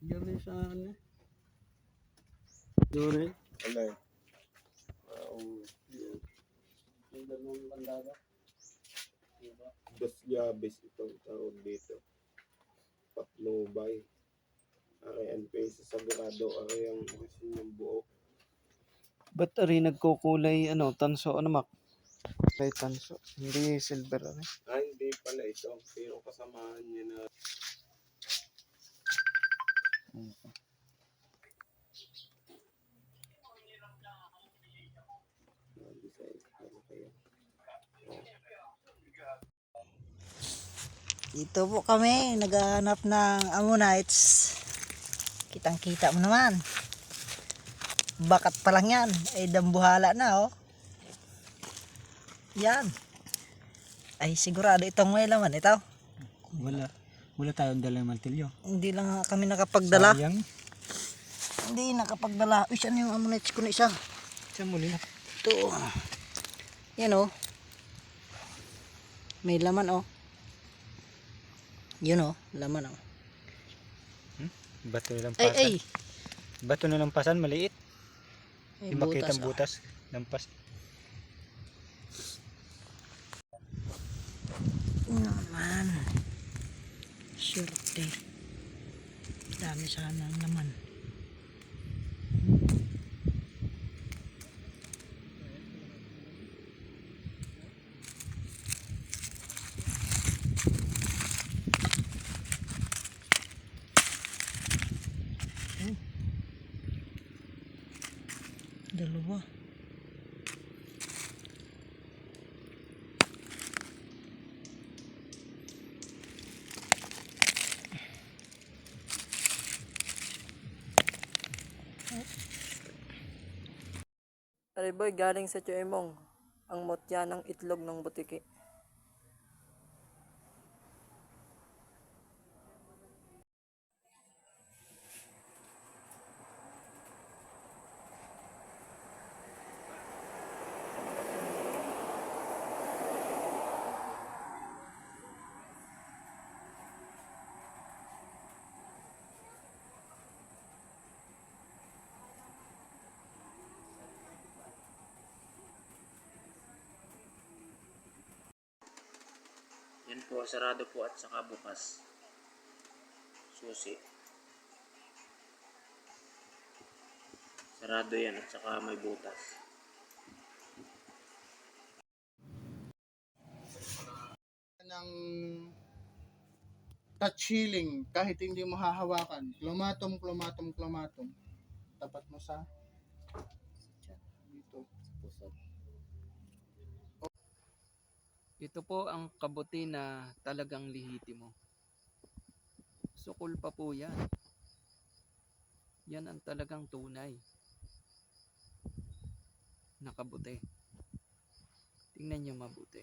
Gari sa ano? Dure. Alay. Yung dalawang bandada. Diba? Dos llaves itong tawag dito. Patnubay. Ari ang peso sagurado. Ari ang resin ng buo. Ba't ari nagkukulay ano, tanso ano mak? Kulay tanso. Hindi silver ari. Hindi pala ito. Pero kasamahan niya na Dito po kami, naghahanap ng ammonites. Kitang-kita mo naman. Bakat pa lang yan. Ay dambuhala na oh. Yan. Ay sigurado itong may laman ito. Wala tayong dalang martilyo. Hindi lang nga kami nakapagdala. Sayang. Hindi nakapagdala. Uy, ano yung ammonites ko na isa? Saan muli na? Ito. Yan oh. May laman oh. Yun oh, laman oh. Bato nilang Ay, pasan. ay. Bato nilang pasan, maliit. May Di makita ang oh. butas. Lampas. Naman. Surte. Dami sana ang laman. Dalawa. Boy, galing sa Chuemong ang mutya ng itlog ng butiki. Yan po, sarado po at saka bukas. Susi. Sarado yan at saka may butas. Ng touch healing kahit hindi mo hahawakan. Klumatom. Tapat mo sa dito. Ito po ang kabuti na talagang lihitimo. Sukol pa po yan. Yan ang talagang tunay na kabuti. Tingnan nyo mabuti.